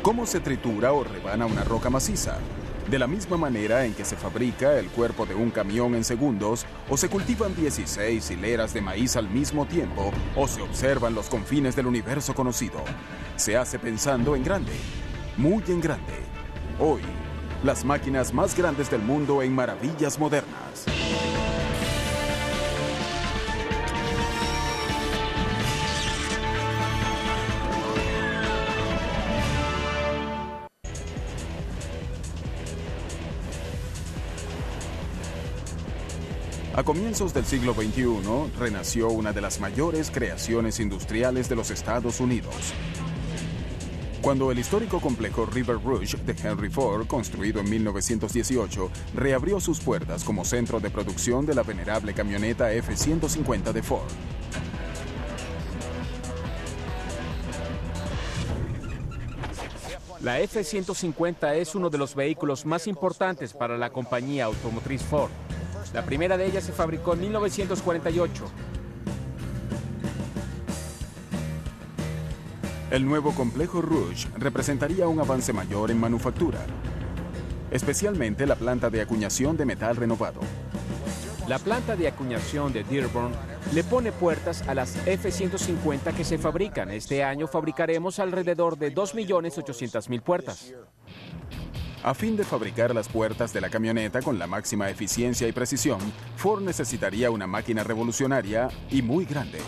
¿Cómo se tritura o rebana una roca maciza? De la misma manera en que se fabrica el cuerpo de un camión en segundos, o se cultivan 16 hileras de maíz al mismo tiempo, o se observan los confines del universo conocido. Se hace pensando en grande, muy en grande. Hoy, las máquinas más grandes del mundo en maravillas modernas. A comienzos del siglo XXI, renació una de las mayores creaciones industriales de los Estados Unidos. Cuando el histórico complejo River Rouge de Henry Ford, construido en 1918, reabrió sus puertas como centro de producción de la venerable camioneta F-150 de Ford. La F-150 es uno de los vehículos más importantes para la compañía automotriz Ford. La primera de ellas se fabricó en 1948. El nuevo complejo Rouge representaría un avance mayor en manufactura, especialmente la planta de acuñación de metal renovado. La planta de acuñación de Dearborn le pone puertas a las F-150 que se fabrican. Este año fabricaremos alrededor de 2.800.000 puertas. A fin de fabricar las puertas de la camioneta con la máxima eficiencia y precisión, Ford necesitaría una máquina revolucionaria y muy grande.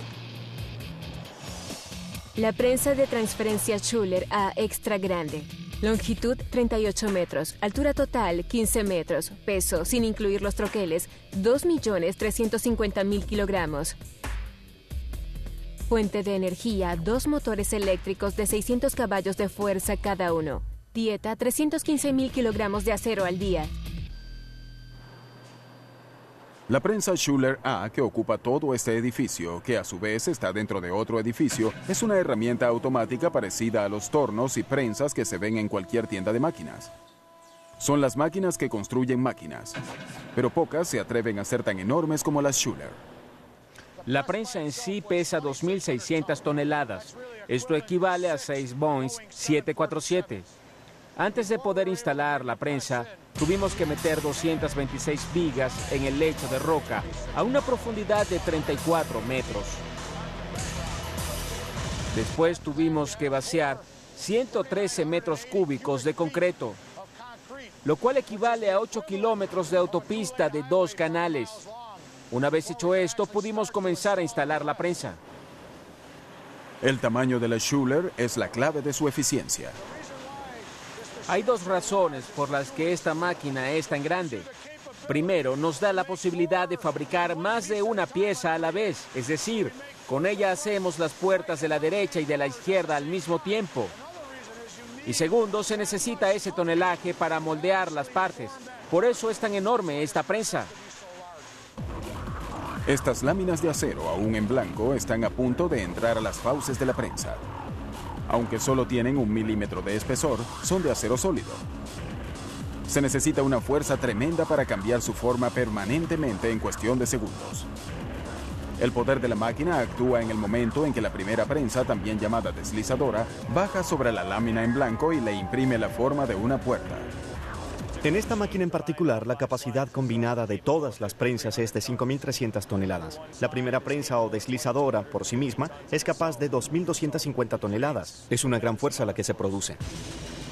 La prensa de transferencia Schuller A extra grande. Longitud 38 metros, altura total 15 metros, peso, sin incluir los troqueles, 2.350.000 kilogramos. Fuente de energía, 2 motores eléctricos de 600 caballos de fuerza cada uno. Dieta, 315.000 kilogramos de acero al día. La prensa Schuller A, que ocupa todo este edificio, que a su vez está dentro de otro edificio, es una herramienta automática parecida a los tornos y prensas que se ven en cualquier tienda de máquinas. Son las máquinas que construyen máquinas, pero pocas se atreven a ser tan enormes como las Schuller. La prensa en sí pesa 2.600 toneladas. Esto equivale a 6 Boeing 747. Antes de poder instalar la prensa, tuvimos que meter 226 vigas en el lecho de roca a una profundidad de 34 metros. Después tuvimos que vaciar 113 metros cúbicos de concreto, lo cual equivale a 8 kilómetros de autopista de 2 canales. Una vez hecho esto, pudimos comenzar a instalar la prensa. El tamaño de la Schuller es la clave de su eficiencia. Hay 2 razones por las que esta máquina es tan grande. Primero, nos da la posibilidad de fabricar más de una pieza a la vez, es decir, con ella hacemos las puertas de la derecha y de la izquierda al mismo tiempo. Y segundo, se necesita ese tonelaje para moldear las partes. Por eso es tan enorme esta prensa. Estas láminas de acero, aún en blanco, están a punto de entrar a las fauces de la prensa. Aunque solo tienen 1 milímetro de espesor, son de acero sólido. Se necesita una fuerza tremenda para cambiar su forma permanentemente en cuestión de segundos. El poder de la máquina actúa en el momento en que la primera prensa, también llamada deslizadora, baja sobre la lámina en blanco y le imprime la forma de una puerta. En esta máquina en particular, la capacidad combinada de todas las prensas es de 5.300 toneladas. La primera prensa o deslizadora, por sí misma, es capaz de 2.250 toneladas. Es una gran fuerza la que se produce.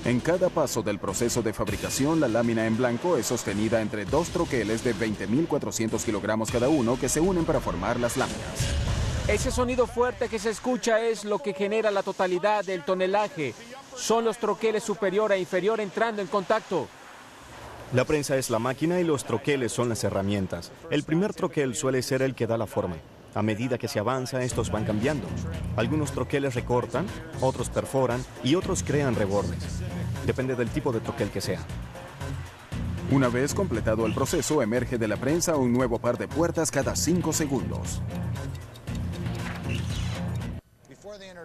En cada paso del proceso de fabricación, la lámina en blanco es sostenida entre 2 troqueles de 20.400 kilogramos cada uno que se unen para formar las láminas. Ese sonido fuerte que se escucha es lo que genera la totalidad del tonelaje. Son los troqueles superior e inferior entrando en contacto. La prensa es la máquina y los troqueles son las herramientas. El primer troquel suele ser el que da la forma. A medida que se avanza, estos van cambiando. Algunos troqueles recortan, otros perforan y otros crean rebordes. Depende del tipo de troquel que sea. Una vez completado el proceso, emerge de la prensa un nuevo par de puertas cada 5 segundos.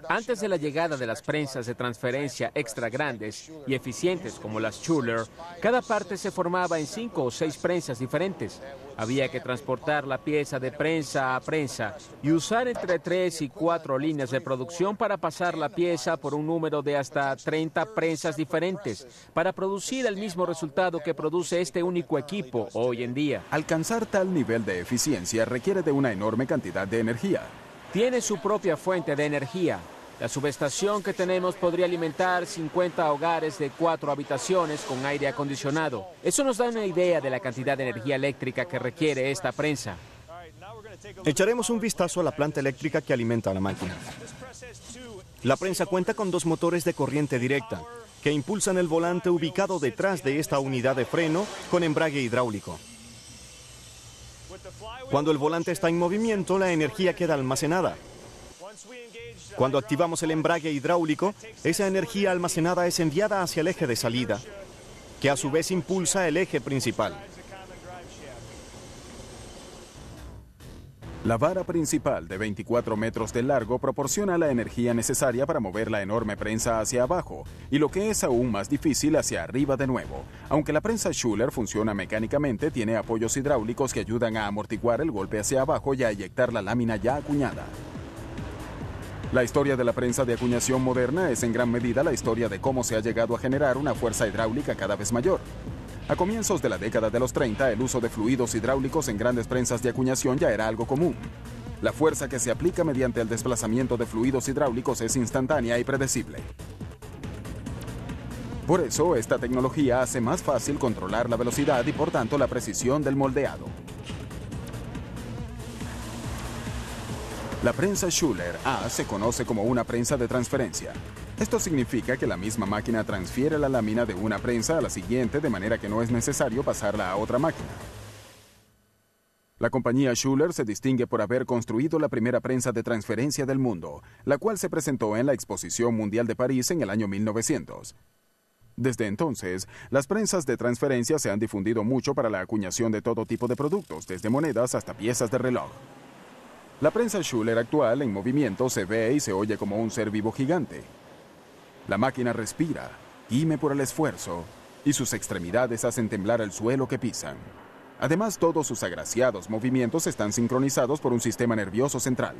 Antes de la llegada de las prensas de transferencia extra grandes y eficientes como las Schuler, cada parte se formaba en 5 o 6 prensas diferentes. Había que transportar la pieza de prensa a prensa y usar entre 3 y 4 líneas de producción para pasar la pieza por un número de hasta 30 prensas diferentes para producir el mismo resultado que produce este único equipo hoy en día. Alcanzar tal nivel de eficiencia requiere de una enorme cantidad de energía. Tiene su propia fuente de energía. La subestación que tenemos podría alimentar 50 hogares de 4 habitaciones con aire acondicionado. Eso nos da una idea de la cantidad de energía eléctrica que requiere esta prensa. Echaremos un vistazo a la planta eléctrica que alimenta la máquina. La prensa cuenta con 2 motores de corriente directa que impulsan el volante ubicado detrás de esta unidad de freno con embrague hidráulico. Cuando el volante está en movimiento, la energía queda almacenada. Cuando activamos el embrague hidráulico, esa energía almacenada es enviada hacia el eje de salida, que a su vez impulsa el eje principal. La vara principal de 24 metros de largo proporciona la energía necesaria para mover la enorme prensa hacia abajo, y lo que es aún más difícil hacia arriba de nuevo. Aunque la prensa Schuler funciona mecánicamente, tiene apoyos hidráulicos que ayudan a amortiguar el golpe hacia abajo y a eyectar la lámina ya acuñada. La historia de la prensa de acuñación moderna es en gran medida la historia de cómo se ha llegado a generar una fuerza hidráulica cada vez mayor. A comienzos de la década de los 30, el uso de fluidos hidráulicos en grandes prensas de acuñación ya era algo común. La fuerza que se aplica mediante el desplazamiento de fluidos hidráulicos es instantánea y predecible. Por eso, esta tecnología hace más fácil controlar la velocidad y por tanto la precisión del moldeado. La prensa Schuler A se conoce como una prensa de transferencia. Esto significa que la misma máquina transfiere la lámina de una prensa a la siguiente de manera que no es necesario pasarla a otra máquina. La compañía Schuler se distingue por haber construido la primera prensa de transferencia del mundo, la cual se presentó en la Exposición Mundial de París en el año 1900. Desde entonces, las prensas de transferencia se han difundido mucho para la acuñación de todo tipo de productos, desde monedas hasta piezas de reloj. La prensa Schuler actual en movimiento se ve y se oye como un ser vivo gigante. La máquina respira, gime por el esfuerzo, y sus extremidades hacen temblar el suelo que pisan. Además, todos sus agraciados movimientos están sincronizados por un sistema nervioso central.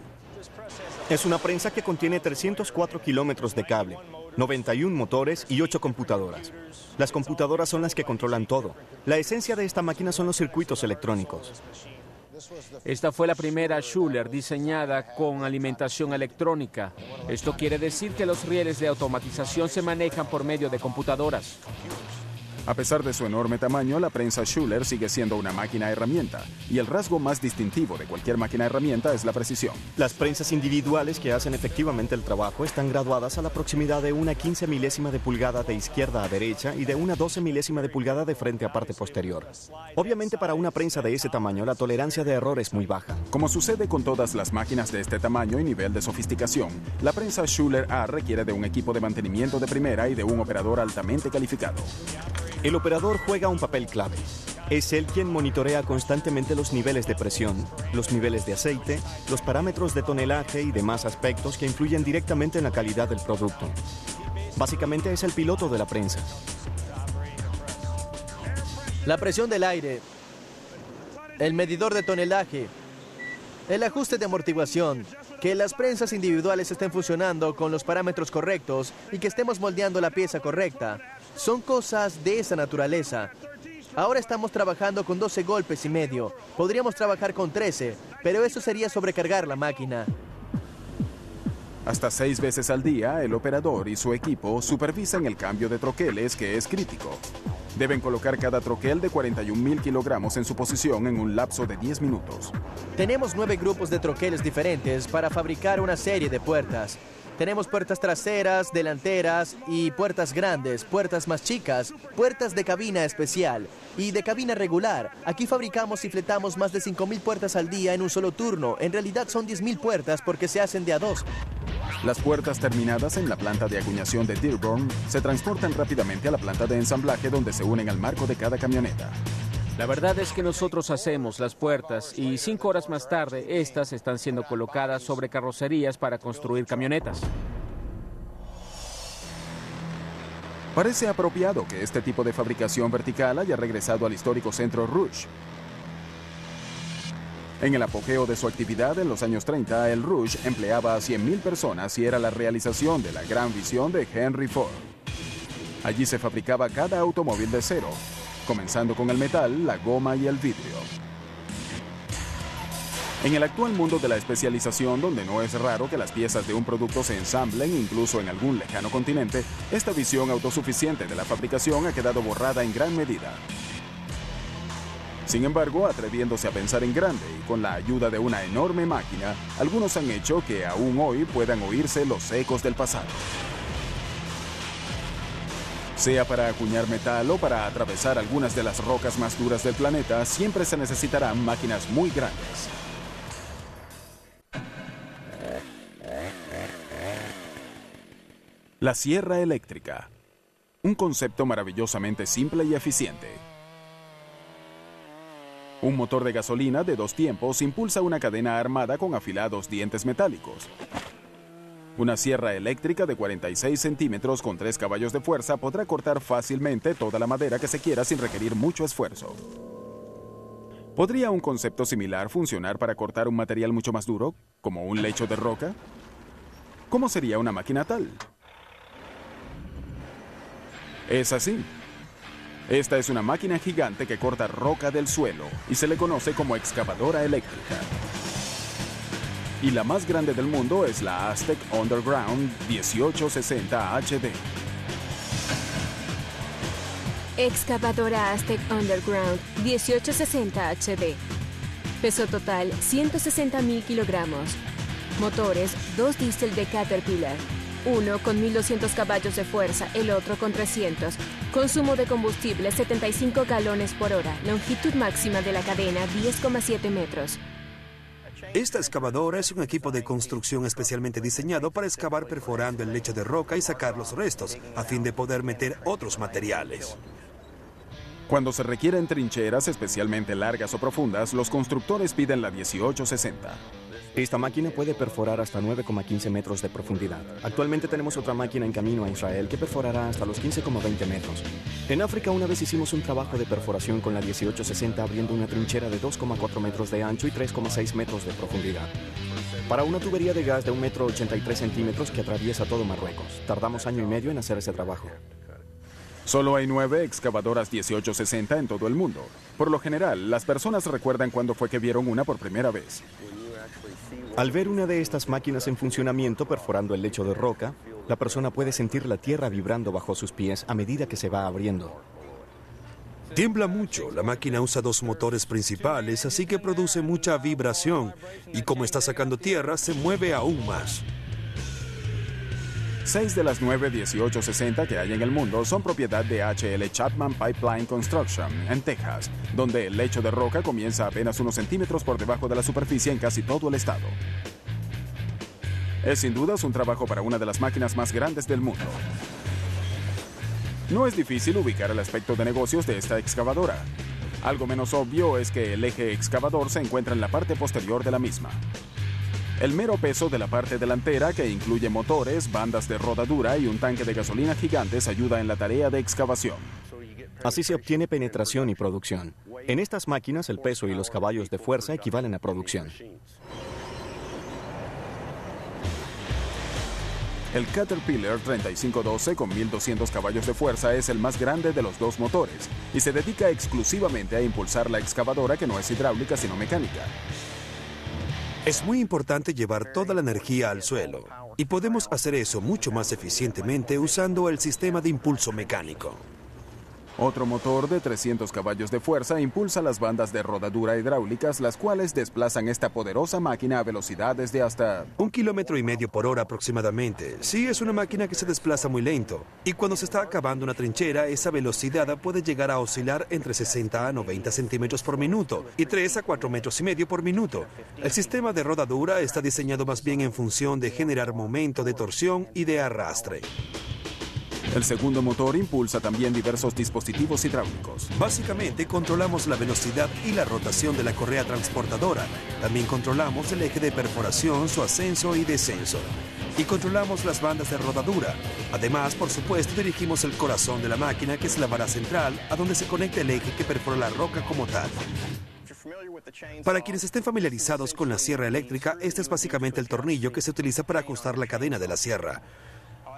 Es una prensa que contiene 304 kilómetros de cable, 91 motores y 8 computadoras. Las computadoras son las que controlan todo. La esencia de esta máquina son los circuitos electrónicos. Esta fue la primera Schuler diseñada con alimentación electrónica. Esto quiere decir que los rieles de automatización se manejan por medio de computadoras. A pesar de su enorme tamaño, la prensa Schuler sigue siendo una máquina herramienta, y el rasgo más distintivo de cualquier máquina herramienta es la precisión. Las prensas individuales que hacen efectivamente el trabajo están graduadas a la proximidad de una 15 milésima de pulgada de izquierda a derecha y de una 12 milésima de pulgada de frente a parte posterior. Obviamente, para una prensa de ese tamaño, la tolerancia de error es muy baja. Como sucede con todas las máquinas de este tamaño y nivel de sofisticación, la prensa Schuler A requiere de un equipo de mantenimiento de primera y de un operador altamente calificado. El operador juega un papel clave. Es él quien monitorea constantemente los niveles de presión, los niveles de aceite, los parámetros de tonelaje y demás aspectos que influyen directamente en la calidad del producto. Básicamente es el piloto de la prensa. La presión del aire, el medidor de tonelaje, el ajuste de amortiguación, que las prensas individuales estén funcionando con los parámetros correctos y que estemos moldeando la pieza correcta. Son cosas de esa naturaleza. Ahora estamos trabajando con 12 golpes y medio. Podríamos trabajar con 13, pero eso sería sobrecargar la máquina. Hasta 6 veces al día, el operador y su equipo supervisan el cambio de troqueles, que es crítico. Deben colocar cada troquel de 41.000 kilogramos en su posición en un lapso de 10 minutos. Tenemos 9 grupos de troqueles diferentes para fabricar una serie de puertas. Tenemos puertas traseras, delanteras y puertas grandes, puertas más chicas, puertas de cabina especial y de cabina regular. Aquí fabricamos y fletamos más de 5.000 puertas al día en un solo turno. En realidad son 10.000 puertas porque se hacen de a 2. Las puertas terminadas en la planta de acuñación de Dearborn se transportan rápidamente a la planta de ensamblaje, donde se unen al marco de cada camioneta. La verdad es que nosotros hacemos las puertas y 5 horas más tarde, estas están siendo colocadas sobre carrocerías para construir camionetas. Parece apropiado que este tipo de fabricación vertical haya regresado al histórico centro Rouge. En el apogeo de su actividad en los años 30, el Rouge empleaba a 100.000 personas y era la realización de la gran visión de Henry Ford. Allí se fabricaba cada automóvil de cero, comenzando con el metal, la goma y el vidrio. En el actual mundo de la especialización, donde no es raro que las piezas de un producto se ensamblen incluso en algún lejano continente, esta visión autosuficiente de la fabricación ha quedado borrada en gran medida. Sin embargo, atreviéndose a pensar en grande y con la ayuda de una enorme máquina, algunos han hecho que aún hoy puedan oírse los ecos del pasado. Sea para acuñar metal o para atravesar algunas de las rocas más duras del planeta, siempre se necesitarán máquinas muy grandes. La sierra eléctrica. Un concepto maravillosamente simple y eficiente. Un motor de gasolina de 2 tiempos impulsa una cadena armada con afilados dientes metálicos. Una sierra eléctrica de 46 centímetros con 3 caballos de fuerza podrá cortar fácilmente toda la madera que se quiera sin requerir mucho esfuerzo. ¿Podría un concepto similar funcionar para cortar un material mucho más duro, como un lecho de roca? ¿Cómo sería una máquina tal? Es así. Esta es una máquina gigante que corta roca del suelo y se le conoce como excavadora eléctrica. Y la más grande del mundo es la Aztec Underground 1860 HD. Excavadora Aztec Underground 1860 HD. Peso total 160.000 kilogramos. Motores 2 diésel de Caterpillar. Uno con 1.200 caballos de fuerza, el otro con 300. Consumo de combustible 75 galones por hora. Longitud máxima de la cadena 10,7 metros. Esta excavadora es un equipo de construcción especialmente diseñado para excavar perforando el lecho de roca y sacar los restos, a fin de poder meter otros materiales. Cuando se requieren trincheras especialmente largas o profundas, los constructores piden la 1860. Esta máquina puede perforar hasta 9,15 metros de profundidad. Actualmente tenemos otra máquina en camino a Israel que perforará hasta los 15,20 metros. En África una vez hicimos un trabajo de perforación con la 1860 abriendo una trinchera de 2,4 metros de ancho y 3,6 metros de profundidad. Para una tubería de gas de 1,83 metros que atraviesa todo Marruecos. Tardamos 1 año y medio en hacer ese trabajo. Solo hay 9 excavadoras 1860 en todo el mundo. Por lo general, las personas recuerdan cuándo fue que vieron una por primera vez. Al ver una de estas máquinas en funcionamiento perforando el lecho de roca, la persona puede sentir la tierra vibrando bajo sus pies a medida que se va abriendo. Tiembla mucho, la máquina usa 2 motores principales, así que produce mucha vibración, y como está sacando tierra, se mueve aún más. 6 de las 9 1860 que hay en el mundo son propiedad de H.L. Chapman Pipeline Construction, en Texas, donde el lecho de roca comienza apenas unos centímetros por debajo de la superficie en casi todo el estado. Es sin dudas un trabajo para una de las máquinas más grandes del mundo. No es difícil ubicar el aspecto de negocios de esta excavadora. Algo menos obvio es que el eje excavador se encuentra en la parte posterior de la misma. El mero peso de la parte delantera, que incluye motores, bandas de rodadura y un tanque de gasolina gigantes, ayuda en la tarea de excavación. Así se obtiene penetración y producción. En estas máquinas, el peso y los caballos de fuerza equivalen a producción. El Caterpillar 3512 con 1.200 caballos de fuerza es el más grande de los 2 motores y se dedica exclusivamente a impulsar la excavadora, que no es hidráulica sino mecánica. Es muy importante llevar toda la energía al suelo, y podemos hacer eso mucho más eficientemente usando el sistema de impulso mecánico. Otro motor de 300 caballos de fuerza impulsa las bandas de rodadura hidráulicas, las cuales desplazan esta poderosa máquina a velocidades de hasta 1,5 kilómetros por hora aproximadamente. Sí, es una máquina que se desplaza muy lento, y cuando se está acabando una trinchera, esa velocidad puede llegar a oscilar entre 60 a 90 centímetros por minuto y 3 a 4,5 metros por minuto. El sistema de rodadura está diseñado más bien en función de generar momento de torsión y de arrastre. El segundo motor impulsa también diversos dispositivos hidráulicos. Básicamente controlamos la velocidad y la rotación de la correa transportadora. También controlamos el eje de perforación, su ascenso y descenso. y controlamos las bandas de rodadura. Además, por supuesto, dirigimos el corazón de la máquina, que es la vara central, a donde se conecta el eje que perfora la roca como tal. Para quienes estén familiarizados con la sierra eléctrica, este es básicamente el tornillo que se utiliza para ajustar la cadena de la sierra.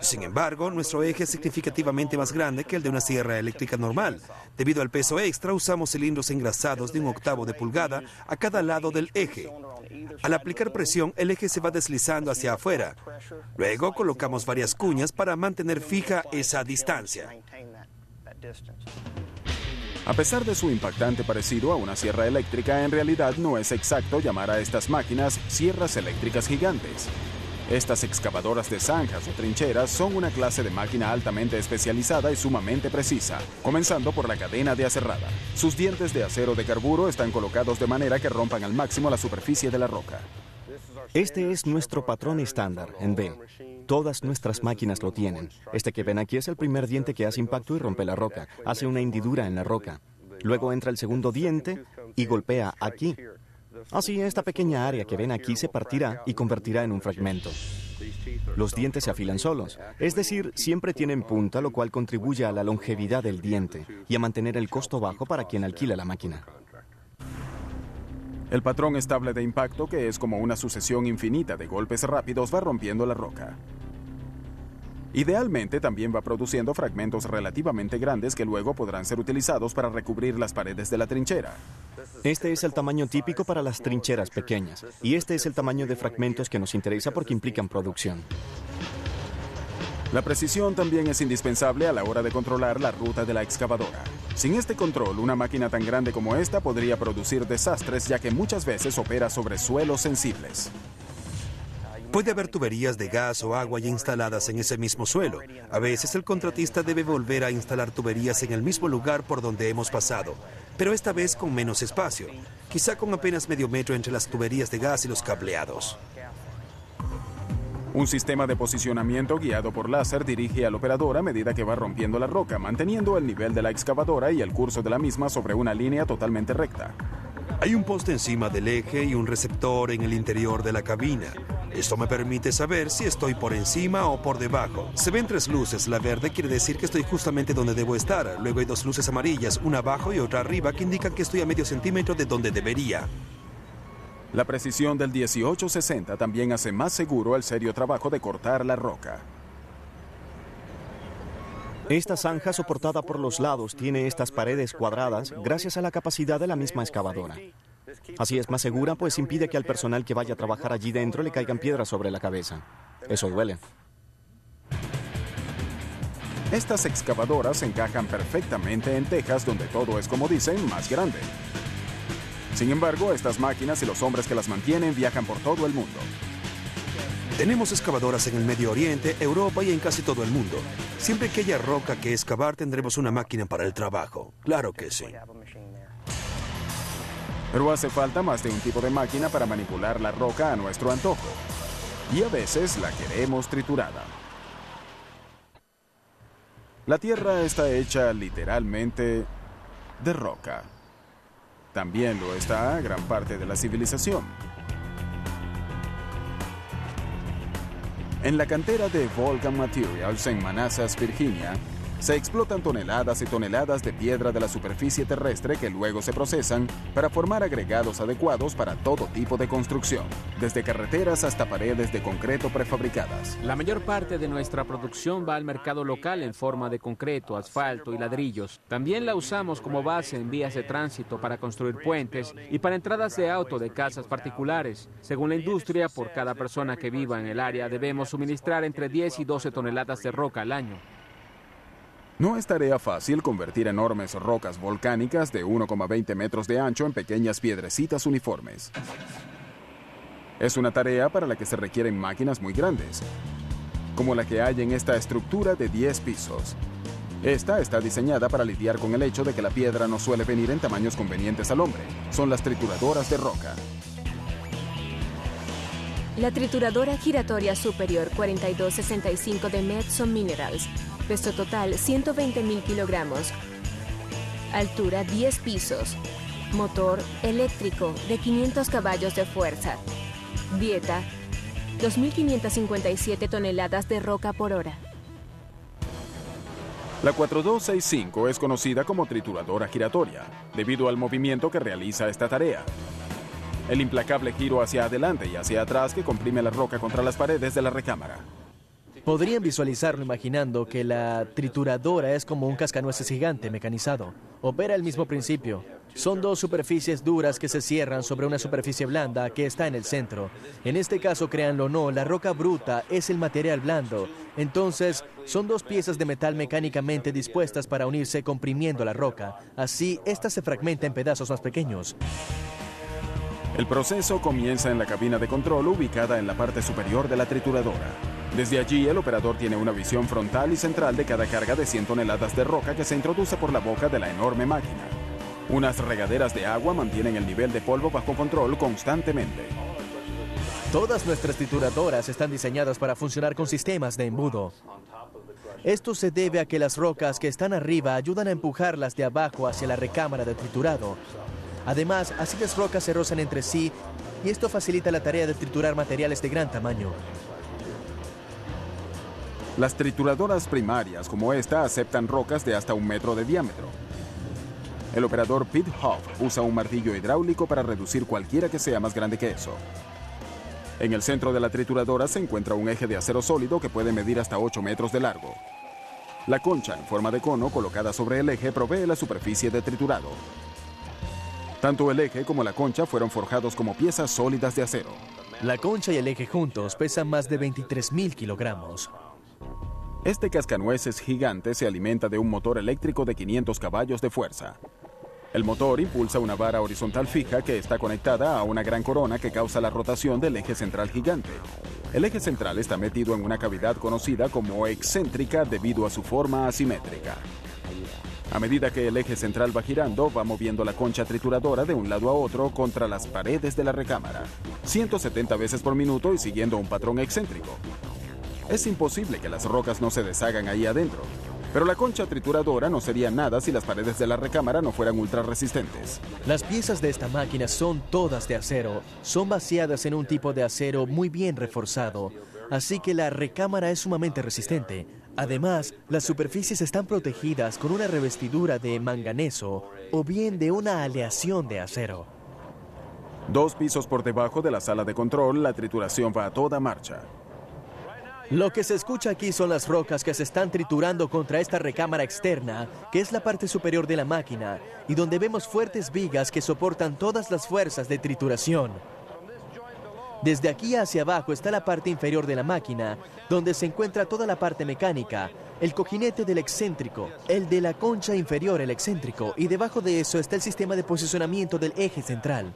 Sin embargo, nuestro eje es significativamente más grande que el de una sierra eléctrica normal. Debido al peso extra, usamos cilindros engrasados de 1/8 de pulgada a cada lado del eje. Al aplicar presión, el eje se va deslizando hacia afuera. Luego colocamos varias cuñas para mantener fija esa distancia. A pesar de su impactante parecido a una sierra eléctrica, en realidad no es exacto llamar a estas máquinas sierras eléctricas gigantes. Estas excavadoras de zanjas o trincheras son una clase de máquina altamente especializada y sumamente precisa, comenzando por la cadena de aserrada. Sus dientes de acero de carburo están colocados de manera que rompan al máximo la superficie de la roca. Este es nuestro patrón estándar en B. Todas nuestras máquinas lo tienen. Este que ven aquí es el primer diente que hace impacto y rompe la roca. Hace una hendidura en la roca. Luego entra el segundo diente y golpea aquí. Así, esta pequeña área que ven aquí se partirá y convertirá en un fragmento. Los dientes se afilan solos, es decir, siempre tienen punta, lo cual contribuye a la longevidad del diente y a mantener el costo bajo para quien alquila la máquina. El patrón estable de impacto, que es como una sucesión infinita de golpes rápidos, va rompiendo la roca. Idealmente también va produciendo fragmentos relativamente grandes que luego podrán ser utilizados para recubrir las paredes de la trinchera. Este es el tamaño típico para las trincheras pequeñas, y este es el tamaño de fragmentos que nos interesa porque implican producción. La precisión también es indispensable a la hora de controlar la ruta de la excavadora. Sin este control, una máquina tan grande como esta podría producir desastres, ya que muchas veces opera sobre suelos sensibles. Puede haber tuberías de gas o agua ya instaladas en ese mismo suelo. A veces el contratista debe volver a instalar tuberías en el mismo lugar por donde hemos pasado, pero esta vez con menos espacio, quizá con apenas medio metro entre las tuberías de gas y los cableados. Un sistema de posicionamiento guiado por láser dirige al operador a medida que va rompiendo la roca, manteniendo el nivel de la excavadora y el curso de la misma sobre una línea totalmente recta. Hay un poste encima del eje y un receptor en el interior de la cabina. Esto me permite saber si estoy por encima o por debajo. Se ven 3 luces. La verde quiere decir que estoy justamente donde debo estar. Luego hay 2 luces amarillas, una abajo y otra arriba, que indican que estoy a medio centímetro de donde debería. La precisión del 1860 también hace más seguro el serio trabajo de cortar la roca. Esta zanja soportada por los lados tiene estas paredes cuadradas gracias a la capacidad de la misma excavadora. Así es más segura, pues impide que al personal que vaya a trabajar allí dentro le caigan piedras sobre la cabeza. Eso duele. Estas excavadoras encajan perfectamente en tejas donde todo es, como dicen, más grande. Sin embargo, estas máquinas y los hombres que las mantienen viajan por todo el mundo. Tenemos excavadoras en el Medio Oriente, Europa y en casi todo el mundo. Siempre que haya roca que excavar, tendremos una máquina para el trabajo. Claro que sí. Pero hace falta más de un tipo de máquina para manipular la roca a nuestro antojo. Y a veces la queremos triturada. La Tierra está hecha literalmente de roca. También lo está gran parte de la civilización. En la cantera de Volcan Materials en Manassas, Virginia, se explotan toneladas y toneladas de piedra de la superficie terrestre que luego se procesan para formar agregados adecuados para todo tipo de construcción, desde carreteras hasta paredes de concreto prefabricadas. La mayor parte de nuestra producción va al mercado local en forma de concreto, asfalto y ladrillos. También la usamos como base en vías de tránsito para construir puentes y para entradas de auto de casas particulares. Según la industria, por cada persona que viva en el área debemos suministrar entre 10 y 12 toneladas de roca al año. No es tarea fácil convertir enormes rocas volcánicas de 1,20 metros de ancho en pequeñas piedrecitas uniformes. Es una tarea para la que se requieren máquinas muy grandes, como la que hay en esta estructura de 10 pisos. Esta está diseñada para lidiar con el hecho de que la piedra no suele venir en tamaños convenientes al hombre. Son las trituradoras de roca. La trituradora giratoria superior 4265 de Metson Minerals. Peso total 120.000 kilogramos. Altura 10 pisos. Motor eléctrico de 500 caballos de fuerza. Dieta 2.557 toneladas de roca por hora. La 4265 es conocida como trituradora giratoria, debido al movimiento que realiza esta tarea. El implacable giro hacia adelante y hacia atrás que comprime la roca contra las paredes de la recámara. Podrían visualizarlo imaginando que la trituradora es como un cascanueces gigante mecanizado. Opera el mismo principio. Son dos superficies duras que se cierran sobre una superficie blanda que está en el centro. En este caso, créanlo o no, la roca bruta es el material blando. Entonces, son dos piezas de metal mecánicamente dispuestas para unirse comprimiendo la roca. Así, esta se fragmenta en pedazos más pequeños. El proceso comienza en la cabina de control ubicada en la parte superior de la trituradora. Desde allí, el operador tiene una visión frontal y central de cada carga de 100 toneladas de roca que se introduce por la boca de la enorme máquina. Unas regaderas de agua mantienen el nivel de polvo bajo control constantemente. Todas nuestras trituradoras están diseñadas para funcionar con sistemas de embudo. Esto se debe a que las rocas que están arriba ayudan a empujarlas de abajo hacia la recámara de triturado. Además, así las rocas se rozan entre sí y esto facilita la tarea de triturar materiales de gran tamaño. Las trituradoras primarias como esta aceptan rocas de hasta 1 metro de diámetro. El operador Pete Hoff usa un martillo hidráulico para reducir cualquiera que sea más grande que eso. En el centro de la trituradora se encuentra un eje de acero sólido que puede medir hasta 8 metros de largo. La concha en forma de cono colocada sobre el eje provee la superficie de triturado. Tanto el eje como la concha fueron forjados como piezas sólidas de acero. La concha y el eje juntos pesan más de 23.000 kilogramos. Este cascanueces gigante se alimenta de un motor eléctrico de 500 caballos de fuerza. El motor impulsa una vara horizontal fija que está conectada a una gran corona que causa la rotación del eje central gigante. El eje central está metido en una cavidad conocida como excéntrica debido a su forma asimétrica. A medida que el eje central va girando, va moviendo la concha trituradora de un lado a otro contra las paredes de la recámara, 170 veces por minuto y siguiendo un patrón excéntrico. Es imposible que las rocas no se deshagan ahí adentro, pero la concha trituradora no sería nada si las paredes de la recámara no fueran ultra resistentes. Las piezas de esta máquina son todas de acero. Son vaciadas en un tipo de acero muy bien reforzado, así que la recámara es sumamente resistente. Además, las superficies están protegidas con una revestidura de manganeso o bien de una aleación de acero. 2 pisos por debajo de la sala de control, la trituración va a toda marcha. Lo que se escucha aquí son las rocas que se están triturando contra esta recámara externa, que es la parte superior de la máquina, y donde vemos fuertes vigas que soportan todas las fuerzas de trituración. Desde aquí hacia abajo está la parte inferior de la máquina, donde se encuentra toda la parte mecánica, el cojinete del excéntrico, el de la concha inferior, el excéntrico, y debajo de eso está el sistema de posicionamiento del eje central.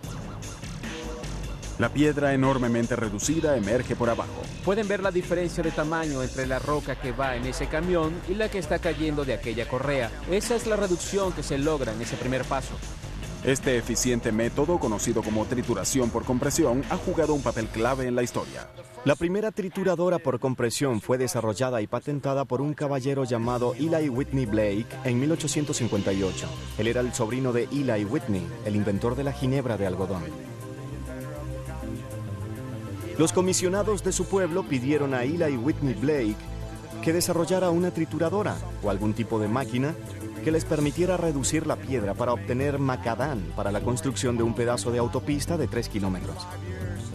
La piedra enormemente reducida emerge por abajo. Pueden ver la diferencia de tamaño entre la roca que va en ese camión y la que está cayendo de aquella correa. Esa es la reducción que se logra en ese primer paso. Este eficiente método, conocido como trituración por compresión, ha jugado un papel clave en la historia. La primera trituradora por compresión fue desarrollada y patentada por un caballero llamado Eli Whitney Blake en 1858. Él era el sobrino de Eli Whitney, el inventor de la ginebra de algodón. Los comisionados de su pueblo pidieron a Eli Whitney Blake que desarrollara una trituradora o algún tipo de máquina que les permitiera reducir la piedra para obtener macadán para la construcción de un pedazo de autopista de 3 kilómetros.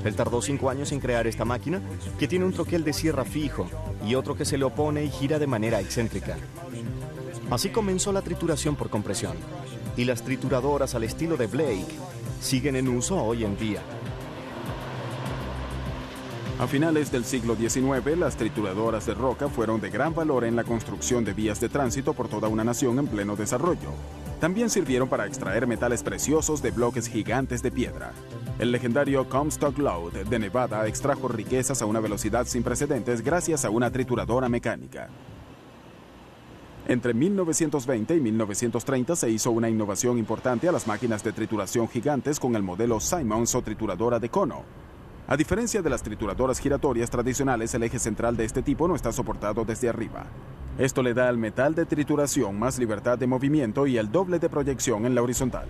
Él tardó 5 años en crear esta máquina, que tiene un troquel de sierra fijo y otro que se le opone y gira de manera excéntrica. Así comenzó la trituración por compresión, y las trituradoras al estilo de Blake siguen en uso hoy en día. A finales del siglo XIX, las trituradoras de roca fueron de gran valor en la construcción de vías de tránsito por toda una nación en pleno desarrollo. También sirvieron para extraer metales preciosos de bloques gigantes de piedra. El legendario Comstock Lode de Nevada extrajo riquezas a una velocidad sin precedentes gracias a una trituradora mecánica. Entre 1920 y 1930 se hizo una innovación importante a las máquinas de trituración gigantes con el modelo Simmons o trituradora de cono. A diferencia de las trituradoras giratorias tradicionales, el eje central de este tipo no está soportado desde arriba. Esto le da al metal de trituración más libertad de movimiento y el doble de proyección en la horizontal.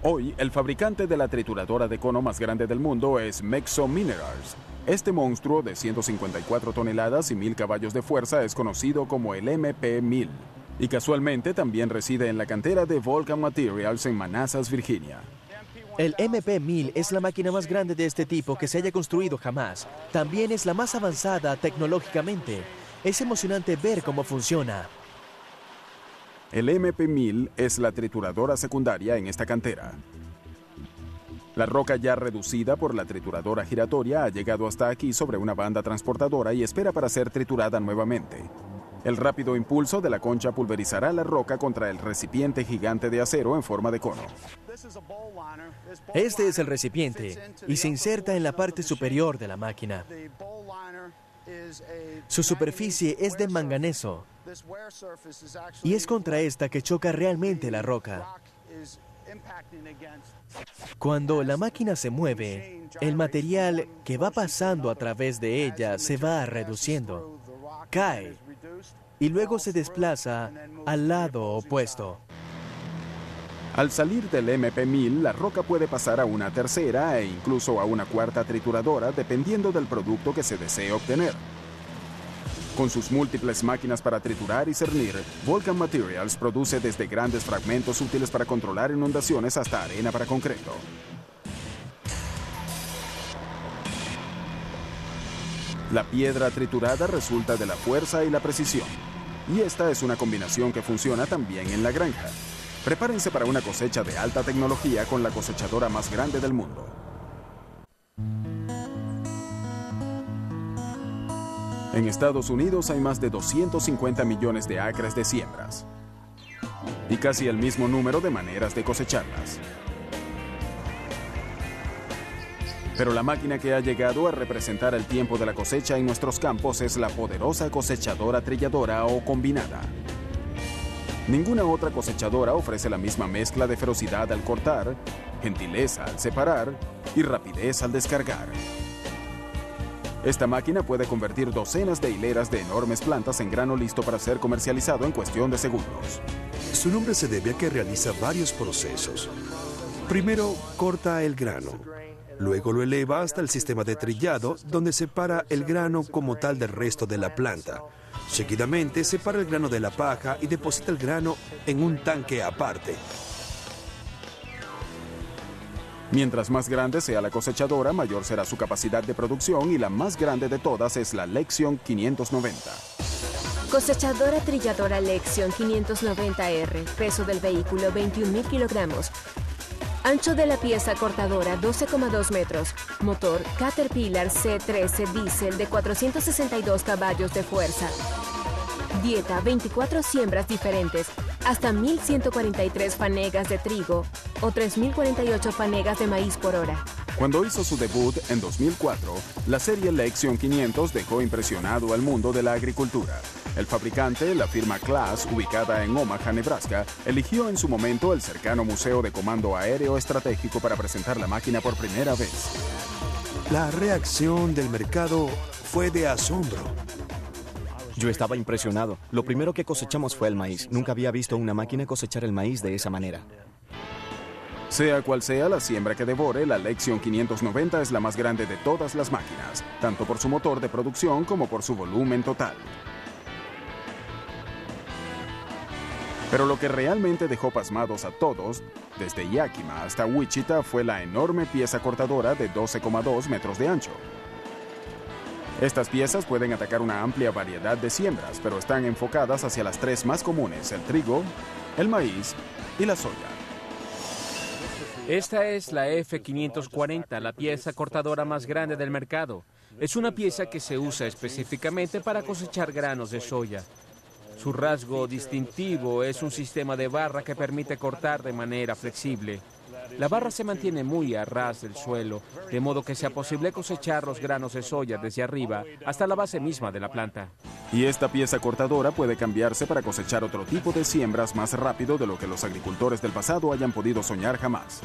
Hoy, el fabricante de la trituradora de cono más grande del mundo es Metso Minerals. Este monstruo de 154 toneladas y 1000 caballos de fuerza es conocido como el MP1000. Y casualmente también reside en la cantera de Vulcan Materials en Manassas, Virginia. El MP1000 es la máquina más grande de este tipo que se haya construido jamás. También es la más avanzada tecnológicamente. Es emocionante ver cómo funciona. El MP1000 es la trituradora secundaria en esta cantera. La roca ya reducida por la trituradora giratoria ha llegado hasta aquí sobre una banda transportadora y espera para ser triturada nuevamente. El rápido impulso de la concha pulverizará la roca contra el recipiente gigante de acero en forma de cono. Este es el recipiente y se inserta en la parte superior de la máquina. Su superficie es de manganeso y es contra esta que choca realmente la roca. Cuando la máquina se mueve, el material que va pasando a través de ella se va reduciendo, cae y luego se desplaza al lado opuesto. Al salir del MP1000, la roca puede pasar a una tercera e incluso a una cuarta trituradora dependiendo del producto que se desee obtener. Con sus múltiples máquinas para triturar y cernir, Vulcan Materials produce desde grandes fragmentos útiles para controlar inundaciones hasta arena para concreto. La piedra triturada resulta de la fuerza y la precisión. Y esta es una combinación que funciona también en la granja. Prepárense para una cosecha de alta tecnología con la cosechadora más grande del mundo. En Estados Unidos hay más de 250 millones de acres de siembras y casi el mismo número de maneras de cosecharlas. Pero la máquina que ha llegado a representar el tiempo de la cosecha en nuestros campos es la poderosa cosechadora trilladora o combinada. Ninguna otra cosechadora ofrece la misma mezcla de ferocidad al cortar, gentileza al separar y rapidez al descargar. Esta máquina puede convertir docenas de hileras de enormes plantas en grano listo para ser comercializado en cuestión de segundos. Su nombre se debe a que realiza varios procesos. Primero, corta el grano. Luego lo eleva hasta el sistema de trillado, donde separa el grano como tal del resto de la planta. Seguidamente, separa el grano de la paja y deposita el grano en un tanque aparte. Mientras más grande sea la cosechadora, mayor será su capacidad de producción y la más grande de todas es la Lexion 590. Cosechadora trilladora Lexion 590R, peso del vehículo 21.000 kilogramos. Ancho de la pieza cortadora 12,2 metros. Motor Caterpillar C13 diésel de 462 caballos de fuerza. Dieta 24 siembras diferentes, hasta 1.143 fanegas de trigo o 3.048 fanegas de maíz por hora. Cuando hizo su debut en 2004, la serie Lexion 500 dejó impresionado al mundo de la agricultura. El fabricante, la firma Claas, ubicada en Omaha, Nebraska, eligió en su momento el cercano Museo de Comando Aéreo Estratégico para presentar la máquina por primera vez. La reacción del mercado fue de asombro. Yo estaba impresionado. Lo primero que cosechamos fue el maíz. Nunca había visto una máquina cosechar el maíz de esa manera. Sea cual sea la siembra que devore, la Lexion 590 es la más grande de todas las máquinas, tanto por su motor de producción como por su volumen total. Pero lo que realmente dejó pasmados a todos, desde Yakima hasta Wichita, fue la enorme pieza cortadora de 12,2 metros de ancho. Estas piezas pueden atacar una amplia variedad de siembras, pero están enfocadas hacia las tres más comunes: el trigo, el maíz y la soya. Esta es la F540, la pieza cortadora más grande del mercado. Es una pieza que se usa específicamente para cosechar granos de soya. Su rasgo distintivo es un sistema de barra que permite cortar de manera flexible. La barra se mantiene muy a ras del suelo, de modo que sea posible cosechar los granos de soya desde arriba hasta la base misma de la planta. Y esta pieza cortadora puede cambiarse para cosechar otro tipo de siembras más rápido de lo que los agricultores del pasado hayan podido soñar jamás.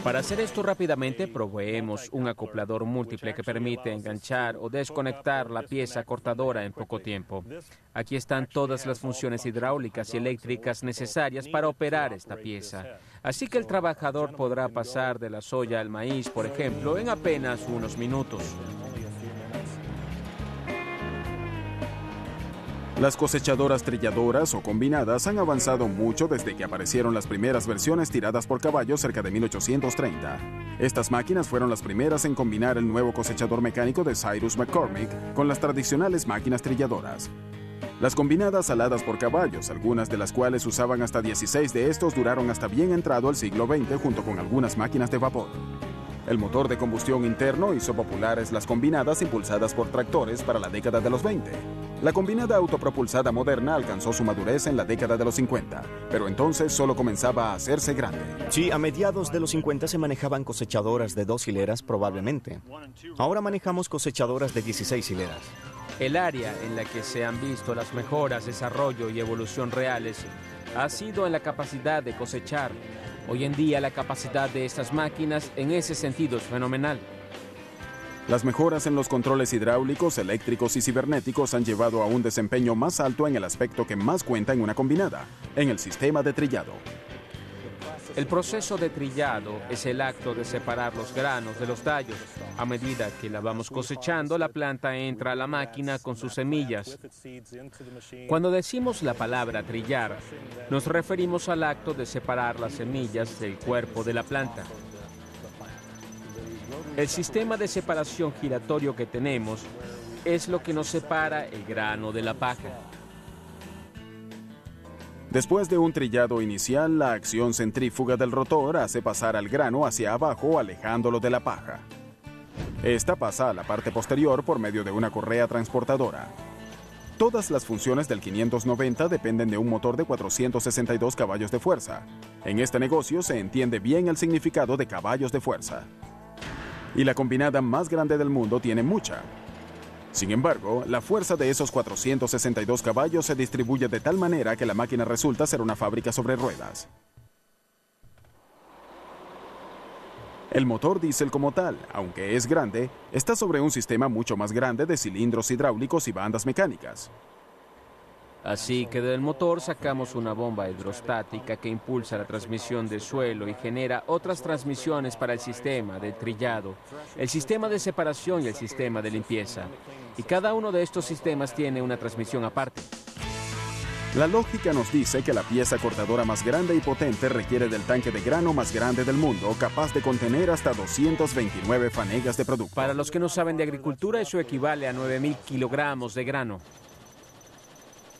Para hacer esto rápidamente, proveemos un acoplador múltiple que permite enganchar o desconectar la pieza cortadora en poco tiempo. Aquí están todas las funciones hidráulicas y eléctricas necesarias para operar esta pieza. Así que el trabajador podrá pasar de la soya al maíz, por ejemplo, en apenas unos minutos. Las cosechadoras trilladoras o combinadas han avanzado mucho desde que aparecieron las primeras versiones tiradas por caballos cerca de 1830. Estas máquinas fueron las primeras en combinar el nuevo cosechador mecánico de Cyrus McCormick con las tradicionales máquinas trilladoras. Las combinadas aladas por caballos, algunas de las cuales usaban hasta 16 de estos, duraron hasta bien entrado el siglo XX junto con algunas máquinas de vapor. El motor de combustión interno hizo populares las combinadas impulsadas por tractores para la década de los 20. La combinada autopropulsada moderna alcanzó su madurez en la década de los 50, pero entonces solo comenzaba a hacerse grande. Sí, a mediados de los 50 se manejaban cosechadoras de 2 hileras probablemente. Ahora manejamos cosechadoras de 16 hileras. El área en la que se han visto las mejoras, desarrollo y evolución reales ha sido en la capacidad de cosechar. Hoy en día la capacidad de estas máquinas en ese sentido es fenomenal. Las mejoras en los controles hidráulicos, eléctricos y cibernéticos han llevado a un desempeño más alto en el aspecto que más cuenta en una combinada, en el sistema de trillado. El proceso de trillado es el acto de separar los granos de los tallos. A medida que la vamos cosechando, la planta entra a la máquina con sus semillas. Cuando decimos la palabra trillar, nos referimos al acto de separar las semillas del cuerpo de la planta. El sistema de separación giratorio que tenemos es lo que nos separa el grano de la paja. Después de un trillado inicial, la acción centrífuga del rotor hace pasar al grano hacia abajo, alejándolo de la paja. Esta pasa a la parte posterior por medio de una correa transportadora. Todas las funciones del 590 dependen de un motor de 462 caballos de fuerza. En este negocio se entiende bien el significado de caballos de fuerza. Y la combinada más grande del mundo tiene mucha. Sin embargo, la fuerza de esos 462 caballos se distribuye de tal manera que la máquina resulta ser una fábrica sobre ruedas. El motor diésel como tal, aunque es grande, está sobre un sistema mucho más grande de cilindros hidráulicos y bandas mecánicas. Así que del motor sacamos una bomba hidrostática que impulsa la transmisión de suelo y genera otras transmisiones para el sistema de trillado, el sistema de separación y el sistema de limpieza. Y cada uno de estos sistemas tiene una transmisión aparte. La lógica nos dice que la pieza cortadora más grande y potente requiere del tanque de grano más grande del mundo, capaz de contener hasta 229 fanegas de producto. Para los que no saben de agricultura, eso equivale a 9.000 kilogramos de grano.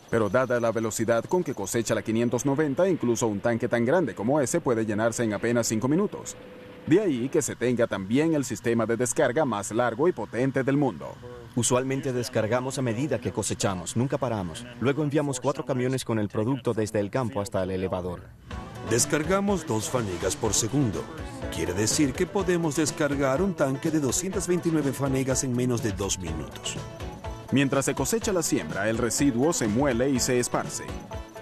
Pero dada la velocidad con que cosecha la 590, incluso un tanque tan grande como ese puede llenarse en apenas 5 minutos. De ahí que se tenga también el sistema de descarga más largo y potente del mundo. Usualmente descargamos a medida que cosechamos, nunca paramos. Luego enviamos 4 camiones con el producto desde el campo hasta el elevador. Descargamos 2 fanegas por segundo. Quiere decir que podemos descargar un tanque de 229 fanegas en menos de 2 minutos. Mientras se cosecha la siembra, el residuo se muele y se esparce.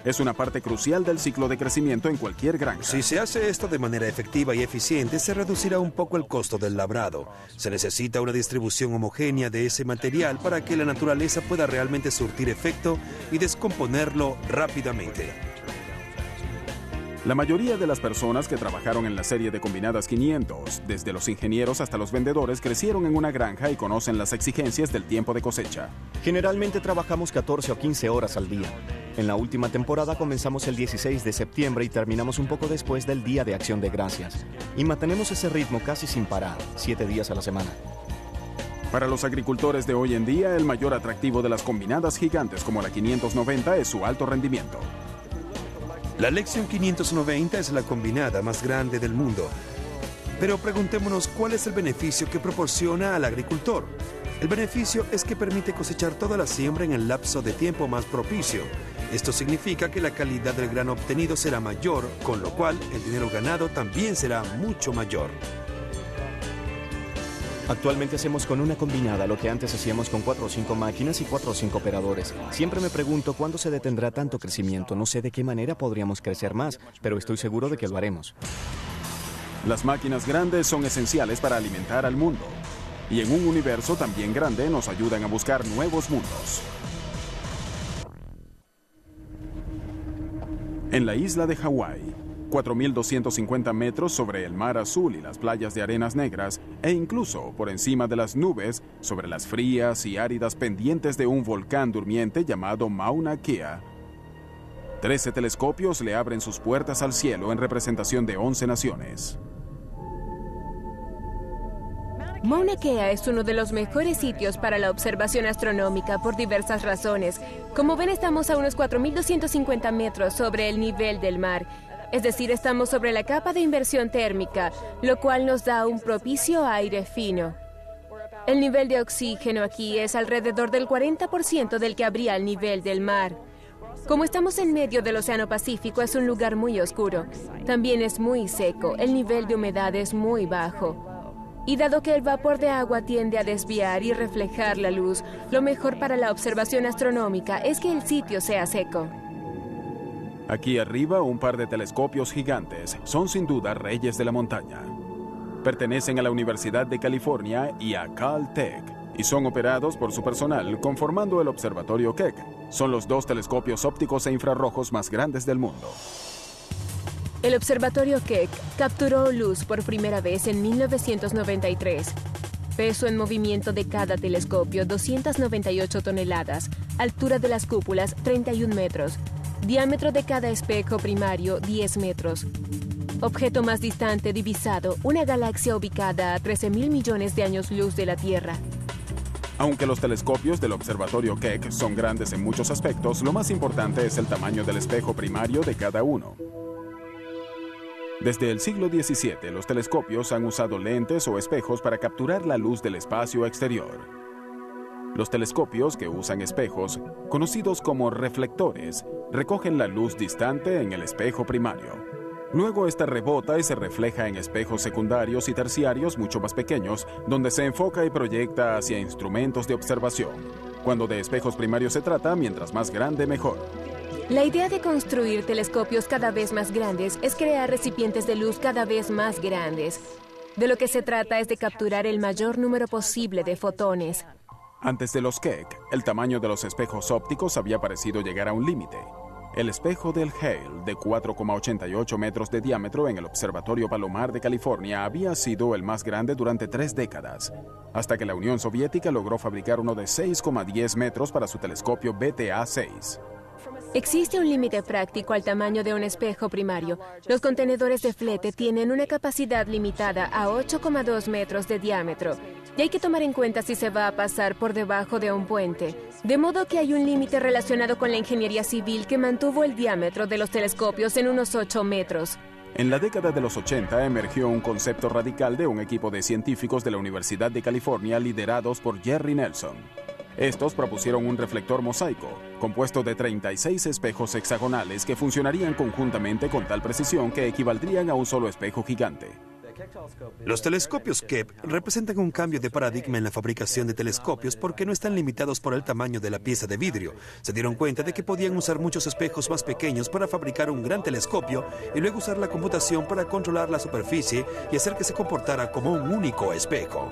Es una parte crucial del ciclo de crecimiento en cualquier granja. Si se hace esto de manera efectiva y eficiente, se reducirá un poco el costo del labrado. Se necesita una distribución homogénea de ese material para que la naturaleza pueda realmente surtir efecto y descomponerlo rápidamente. La mayoría de las personas que trabajaron en la serie de combinadas 500, desde los ingenieros hasta los vendedores, crecieron en una granja y conocen las exigencias del tiempo de cosecha. Generalmente trabajamos 14 o 15 horas al día. En la última temporada comenzamos el 16 de septiembre y terminamos un poco después del Día de Acción de Gracias. Y mantenemos ese ritmo casi sin parar, 7 días a la semana. Para los agricultores de hoy en día, el mayor atractivo de las combinadas gigantes como la 590 es su alto rendimiento. La Lexion 590 es la combinada más grande del mundo. Pero preguntémonos cuál es el beneficio que proporciona al agricultor. El beneficio es que permite cosechar toda la siembra en el lapso de tiempo más propicio. Esto significa que la calidad del grano obtenido será mayor, con lo cual el dinero ganado también será mucho mayor. Actualmente hacemos con una combinada lo que antes hacíamos con 4 o 5 máquinas y 4 o 5 operadores. Siempre me pregunto cuándo se detendrá tanto crecimiento. No sé de qué manera podríamos crecer más, pero estoy seguro de que lo haremos. Las máquinas grandes son esenciales para alimentar al mundo. Y en un universo también grande nos ayudan a buscar nuevos mundos. En la isla de Hawái, 4.250 metros sobre el mar azul y las playas de arenas negras, e incluso por encima de las nubes, sobre las frías y áridas pendientes de un volcán durmiente llamado Mauna Kea, 13 telescopios le abren sus puertas al cielo en representación de 11 naciones. Mauna Kea es uno de los mejores sitios para la observación astronómica por diversas razones. Como ven, estamos a unos 4.250 metros sobre el nivel del mar. Es decir, estamos sobre la capa de inversión térmica, lo cual nos da un propicio aire fino. El nivel de oxígeno aquí es alrededor del 40% del que habría al nivel del mar. Como estamos en medio del Océano Pacífico, es un lugar muy oscuro. También es muy seco, el nivel de humedad es muy bajo. Y dado que el vapor de agua tiende a desviar y reflejar la luz, lo mejor para la observación astronómica es que el sitio sea seco. Aquí arriba, un par de telescopios gigantes son sin duda reyes de la montaña. Pertenecen a la Universidad de California y a Caltech, y son operados por su personal conformando el Observatorio Keck. Son los 2 telescopios ópticos e infrarrojos más grandes del mundo. El Observatorio Keck capturó luz por primera vez en 1993. Peso en movimiento de cada telescopio, 298 toneladas. Altura de las cúpulas, 31 metros. Diámetro de cada espejo primario, 10 metros. Objeto más distante divisado, una galaxia ubicada a 13.000 millones de años luz de la Tierra. Aunque los telescopios del Observatorio Keck son grandes en muchos aspectos, lo más importante es el tamaño del espejo primario de cada uno. Desde el siglo XVII, los telescopios han usado lentes o espejos para capturar la luz del espacio exterior. Los telescopios que usan espejos, conocidos como reflectores, recogen la luz distante en el espejo primario. Luego esta rebota y se refleja en espejos secundarios y terciarios mucho más pequeños, donde se enfoca y proyecta hacia instrumentos de observación. Cuando de espejos primarios se trata, mientras más grande, mejor. La idea de construir telescopios cada vez más grandes es crear recipientes de luz cada vez más grandes. De lo que se trata es de capturar el mayor número posible de fotones. Antes de los Keck, el tamaño de los espejos ópticos había parecido llegar a un límite. El espejo del Hale, de 4,88 metros de diámetro en el Observatorio Palomar de California, había sido el más grande durante 3 décadas, hasta que la Unión Soviética logró fabricar uno de 6,10 metros para su telescopio BTA-6. Existe un límite práctico al tamaño de un espejo primario. Los contenedores de flete tienen una capacidad limitada a 8,2 metros de diámetro. Y hay que tomar en cuenta si se va a pasar por debajo de un puente. De modo que hay un límite relacionado con la ingeniería civil que mantuvo el diámetro de los telescopios en unos 8 metros. En la década de los 80 emergió un concepto radical de un equipo de científicos de la Universidad de California liderados por Jerry Nelson. Estos propusieron un reflector mosaico, compuesto de 36 espejos hexagonales que funcionarían conjuntamente con tal precisión que equivaldrían a un solo espejo gigante. Los telescopios Keck representan un cambio de paradigma en la fabricación de telescopios porque no están limitados por el tamaño de la pieza de vidrio. Se dieron cuenta de que podían usar muchos espejos más pequeños para fabricar un gran telescopio y luego usar la computación para controlar la superficie y hacer que se comportara como un único espejo.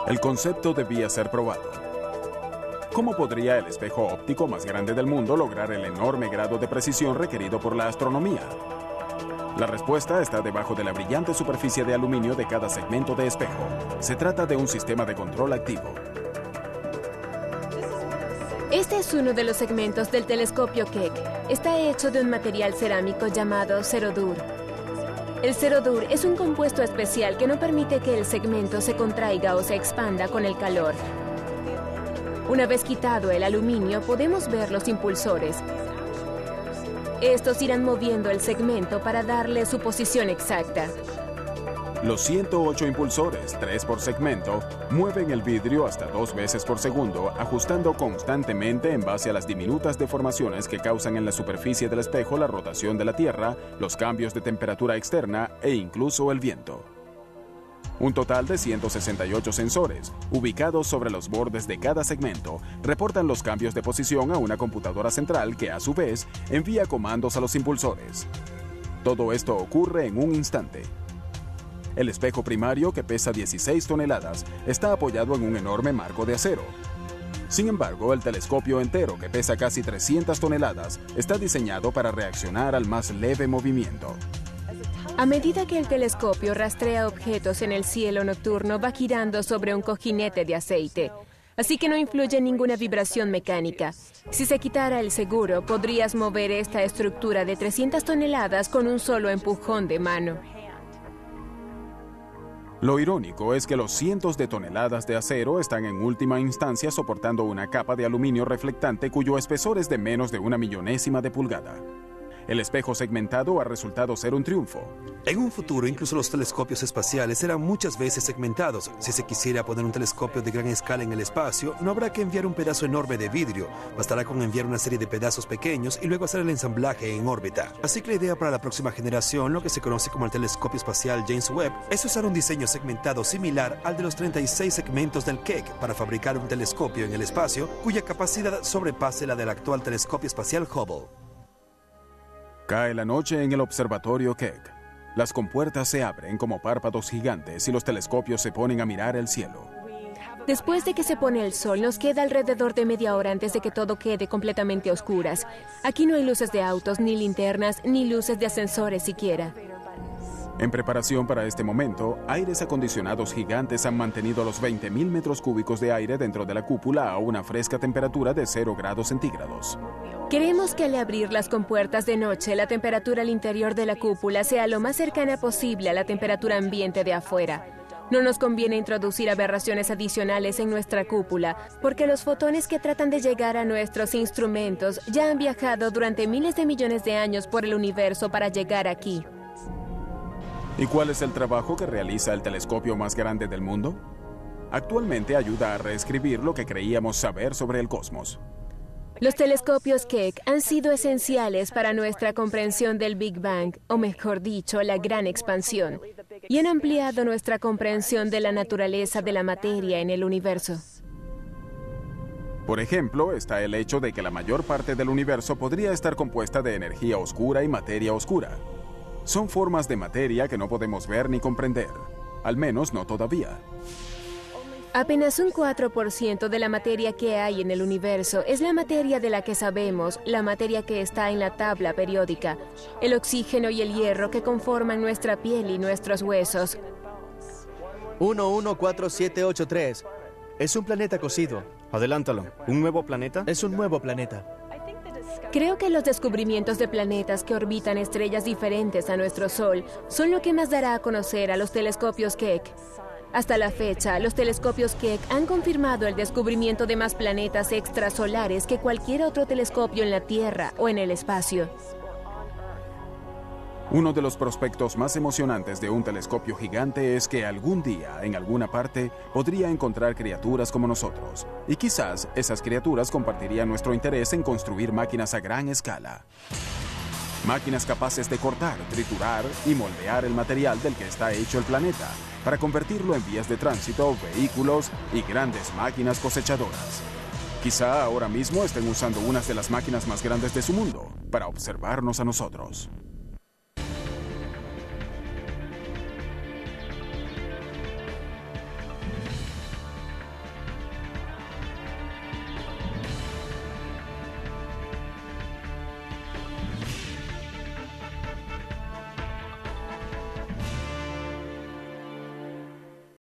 El concepto debía ser probado. ¿Cómo podría el espejo óptico más grande del mundo lograr el enorme grado de precisión requerido por la astronomía? La respuesta está debajo de la brillante superficie de aluminio de cada segmento de espejo. Se trata de un sistema de control activo. Este es uno de los segmentos del telescopio Keck. Está hecho de un material cerámico llamado cerodur. El cerodur es un compuesto especial que no permite que el segmento se contraiga o se expanda con el calor. Una vez quitado el aluminio, podemos ver los impulsores. Estos irán moviendo el segmento para darle su posición exacta. Los 108 impulsores, 3 por segmento, mueven el vidrio hasta 2 veces por segundo, ajustando constantemente en base a las diminutas deformaciones que causan en la superficie del espejo la rotación de la Tierra, los cambios de temperatura externa e incluso el viento. Un total de 168 sensores, ubicados sobre los bordes de cada segmento, reportan los cambios de posición a una computadora central que, a su vez, envía comandos a los impulsores. Todo esto ocurre en un instante. El espejo primario, que pesa 16 toneladas, está apoyado en un enorme marco de acero. Sin embargo, el telescopio entero, que pesa casi 300 toneladas, está diseñado para reaccionar al más leve movimiento. A medida que el telescopio rastrea objetos en el cielo nocturno, va girando sobre un cojinete de aceite, así que no influye ninguna vibración mecánica. Si se quitara el seguro, podrías mover esta estructura de 300 toneladas con un solo empujón de mano. Lo irónico es que los cientos de toneladas de acero están en última instancia soportando una capa de aluminio reflectante cuyo espesor es de menos de 1/1000ª de pulgada. El espejo segmentado ha resultado ser un triunfo. En un futuro, incluso los telescopios espaciales serán muchas veces segmentados. Si se quisiera poner un telescopio de gran escala en el espacio, no habrá que enviar un pedazo enorme de vidrio. Bastará con enviar una serie de pedazos pequeños y luego hacer el ensamblaje en órbita. Así que la idea para la próxima generación, lo que se conoce como el telescopio espacial James Webb, es usar un diseño segmentado similar al de los 36 segmentos del Keck para fabricar un telescopio en el espacio cuya capacidad sobrepase la del actual telescopio espacial Hubble. Cae la noche en el observatorio Keck. Las compuertas se abren como párpados gigantes y los telescopios se ponen a mirar el cielo. Después de que se pone el sol, nos queda alrededor de media hora antes de que todo quede completamente a oscuras. Aquí no hay luces de autos, ni linternas, ni luces de ascensores siquiera. En preparación para este momento, aires acondicionados gigantes han mantenido los 20.000 metros cúbicos de aire dentro de la cúpula a una fresca temperatura de 0 grados centígrados. Queremos que al abrir las compuertas de noche, la temperatura al interior de la cúpula sea lo más cercana posible a la temperatura ambiente de afuera. No nos conviene introducir aberraciones adicionales en nuestra cúpula, porque los fotones que tratan de llegar a nuestros instrumentos ya han viajado durante miles de millones de años por el universo para llegar aquí. ¿Y cuál es el trabajo que realiza el telescopio más grande del mundo? Actualmente ayuda a reescribir lo que creíamos saber sobre el cosmos. Los telescopios Keck han sido esenciales para nuestra comprensión del Big Bang, o mejor dicho, la gran expansión, y han ampliado nuestra comprensión de la naturaleza de la materia en el universo. Por ejemplo, está el hecho de que la mayor parte del universo podría estar compuesta de energía oscura y materia oscura. Son formas de materia que no podemos ver ni comprender, al menos no todavía. Apenas un 4% de la materia que hay en el universo es la materia de la que sabemos, la materia que está en la tabla periódica, el oxígeno y el hierro que conforman nuestra piel y nuestros huesos. 114783. Es un planeta cocido. Adelántalo. ¿Un nuevo planeta? Es un nuevo planeta. Creo que los descubrimientos de planetas que orbitan estrellas diferentes a nuestro Sol son lo que más dará a conocer a los telescopios Keck. Hasta la fecha, los telescopios Keck han confirmado el descubrimiento de más planetas extrasolares que cualquier otro telescopio en la Tierra o en el espacio. Uno de los prospectos más emocionantes de un telescopio gigante es que algún día, en alguna parte, podría encontrar criaturas como nosotros. Y quizás esas criaturas compartirían nuestro interés en construir máquinas a gran escala. Máquinas capaces de cortar, triturar y moldear el material del que está hecho el planeta, para convertirlo en vías de tránsito, vehículos y grandes máquinas cosechadoras. Quizá ahora mismo estén usando unas de las máquinas más grandes de su mundo para observarnos a nosotros.